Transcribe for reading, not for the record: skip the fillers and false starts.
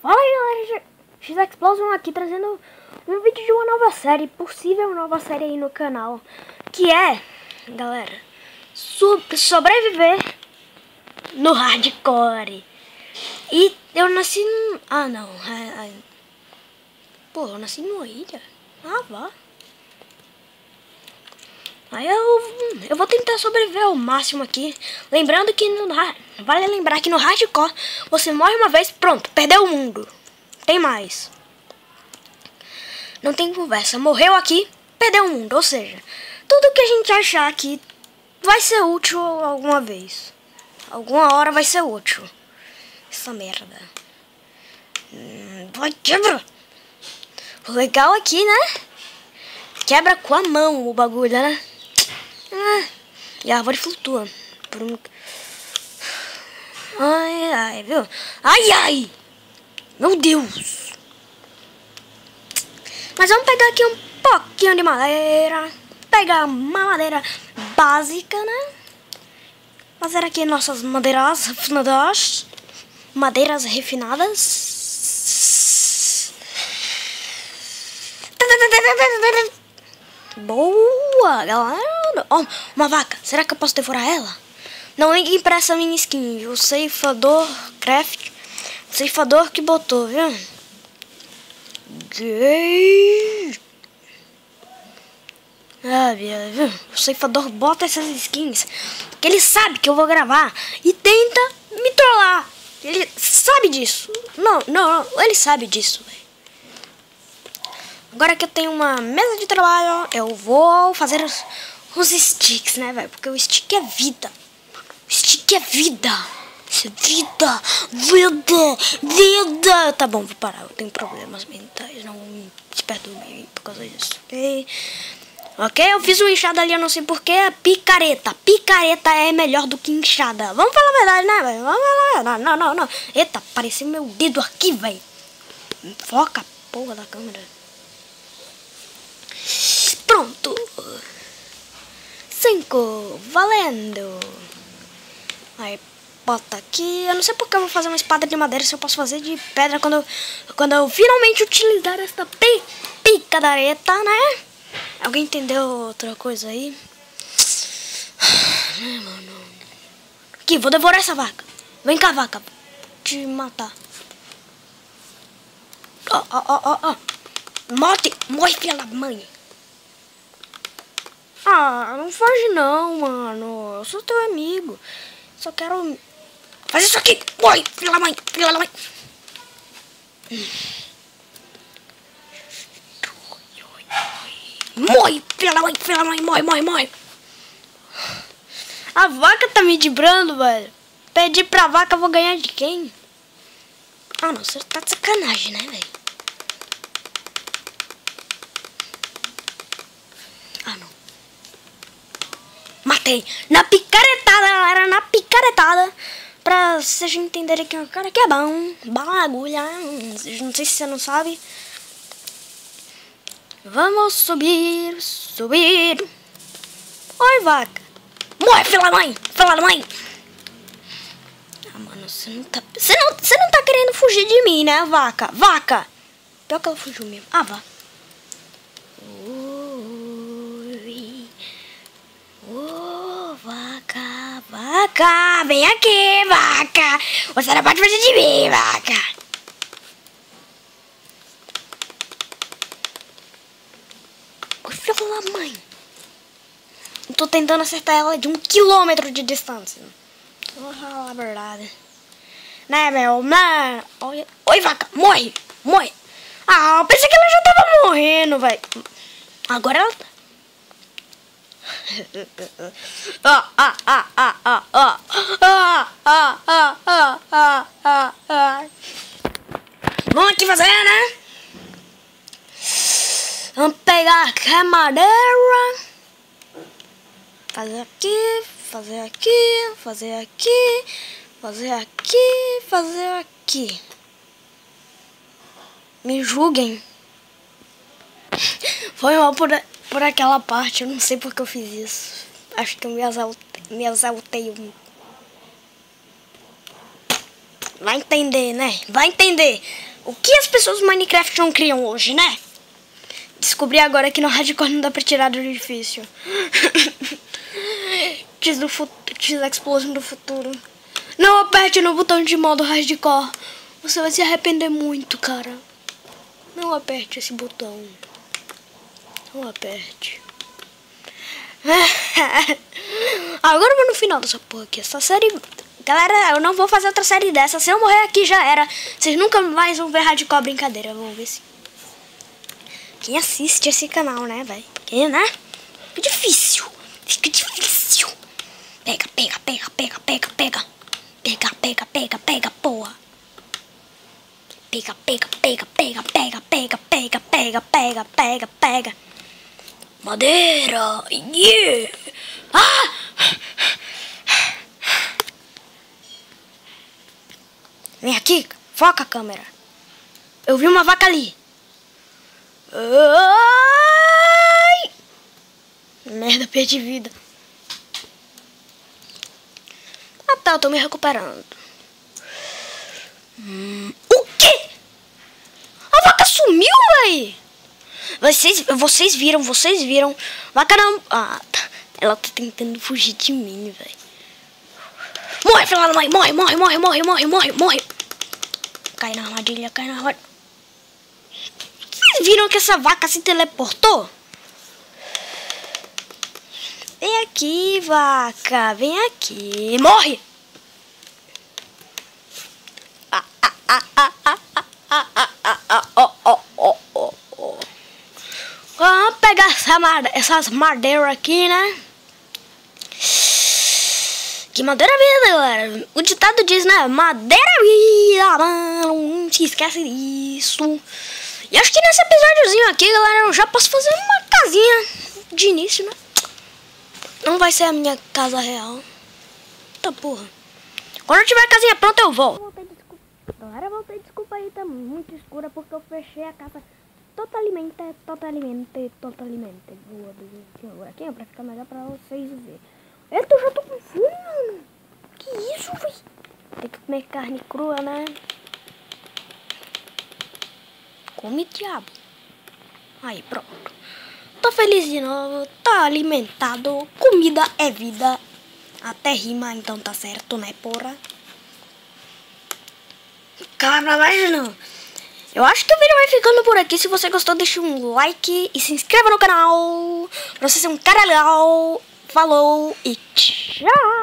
Fala aí galera, X-Explosion aqui trazendo um vídeo de uma nova série, possível nova série aí no canal, que é, galera, sobreviver no hardcore. E eu nasci eu nasci numa ilha. Vá. Aí eu vou tentar sobreviver ao máximo aqui. Lembrando que vale lembrar que no hardcore você morre uma vez, pronto, perdeu o mundo. Tem mais. Não tem conversa. Morreu aqui, perdeu o mundo. Ou seja, tudo que a gente achar aqui vai ser útil alguma vez. Alguma hora vai ser útil. Essa merda. Vai, quebra! O legal aqui, né? Quebra com a mão o bagulho, né? E a árvore flutua. Ai, viu? Ai! Meu Deus! Mas vamos pegar aqui um pouquinho de madeira. Pegar uma madeira básica, né? Fazer aqui nossas madeiras refinadas. Madeiras refinadas. Boa, galera. Oh, uma vaca. Será que eu posso devorar ela? Não liguem pra essa minha skin. O ceifador craft. O ceifador que botou, viu? Viu? O ceifador bota essas skins porque ele sabe que eu vou gravar e tenta me trollar. Ele sabe disso. Não, ele sabe disso, véio. Agora que eu tenho uma mesa de trabalho, eu vou fazer os sticks, né, velho? Porque o stick é vida. O stick é vida. Isso é vida. Tá bom, vou parar. Eu tenho problemas mentais. Não me perdoe por causa disso, ok? Ok, eu fiz uma enxada ali, eu não sei porquê. Picareta. Picareta é melhor do que enxada. Vamos falar a verdade, né, velho? Vamos falar a verdade. Não. Eita, apareceu meu dedo aqui, velho. Foca a porra da câmera. Pronto. 5. Valendo. Aí, bota aqui. Eu não sei porque eu vou fazer uma espada de madeira se eu posso fazer de pedra quando eu finalmente utilizar esta picareta, né? Alguém entendeu outra coisa aí? Mano. Aqui, vou devorar essa vaca. Vem cá, vaca. Te matar. Ó. Morre, filha da mãe. Não foge não, mano. Eu sou teu amigo. Só quero fazer isso aqui. Morre, filha da mãe. Morre, filha da mãe. Morre. A vaca tá me dibrando, velho. Pedi pra vaca, eu vou ganhar de quem? Não, você tá de sacanagem, né, velho? Não. Matei. Na picaretada, galera. Na picaretada. Pra vocês entenderem que o cara aqui é bom. Bagulha. Não sei se você não sabe. Vamos subir. Oi, vaca. Morre, filha da mãe. Mano, você não tá querendo fugir de mim, né, vaca? Vaca. Pior que ela fugiu mesmo. Vá. Vaca, vem aqui, vaca. Você não pode fazer de mim, vaca. Oi, filha da mãe. Eu tô tentando acertar ela de 1 quilômetro de distância. Vou falar a verdade. Né, meu? Oi, vaca, morre. Eu pensei que ela já tava morrendo, velho. Agora ela tá. Vamos aqui fazer, né? Vamos pegar aqui a madeira. Fazer aqui. Me julguem. Foi mal por aquela parte, eu não sei porque eu fiz isso. Acho que eu me exaltei. Vai entender, né? O que as pessoas do Minecraft não criam hoje, né? Descobri agora que no hardcore não dá pra tirar do difícil. X-Explosion do futuro. Não aperte no botão de modo hardcore. Você vai se arrepender muito, cara. Não aperte esse botão. Não aperte. Agora eu vou no final dessa porra aqui. Essa série... Galera, eu não vou fazer outra série dessa. Se eu morrer aqui já era. Vocês nunca mais vão ver hardcore brincadeira. Vamos ver se... Quem assiste esse canal, né, velho? Quem, né? Fica difícil. Fica difícil. Pega, pega, pega, pega, pega, pega. Pega, pega, pega, pega, porra. Pega, pega, pega, pega, pega, pega, pega, pega, pega, pega, pega. Madeira. Yeah. Ah! Vem aqui, foca a câmera. Eu vi uma vaca ali. Ai! Merda, perdi vida. Ah tá, eu tô me recuperando. O quê? A vaca sumiu, véi! Vocês viram. Vaca não... Ah, tá. Ela tá tentando fugir de mim, véi. Morre, filha da mãe! Morre! Cai na armadilha, cai na armadilha. Vocês viram que essa vaca se teleportou? Vem aqui, vaca. Vem aqui. Morre! Vamos pegar essas madeiras aqui, né? Que madeira vida, galera. O ditado diz, né? Madeira vida, mano. Não se esquece disso. E acho que nesse episódiozinho aqui, galera, eu já posso fazer uma casinha de início, né? Não vai ser a minha casa real. Tá porra. Quando eu tiver a casinha pronta, eu volto. Galera, voltei, desculpa aí, tá muito escura porque eu fechei a casa totalmente. Vou abrir aqui pra ficar melhor pra vocês verem. Eita, eu já tô com fome, mano. Que isso, véi? Tem que comer carne crua, né? Come, diabo. Aí, pronto. Tô feliz de novo. Tá alimentado. Comida é vida. Até rima, então tá certo, né, porra? Calma, mais não. Eu acho que o vídeo vai ficando por aqui. Se você gostou, deixa um like e se inscreva no canal. Pra você ser um cara legal. Falou e tchau!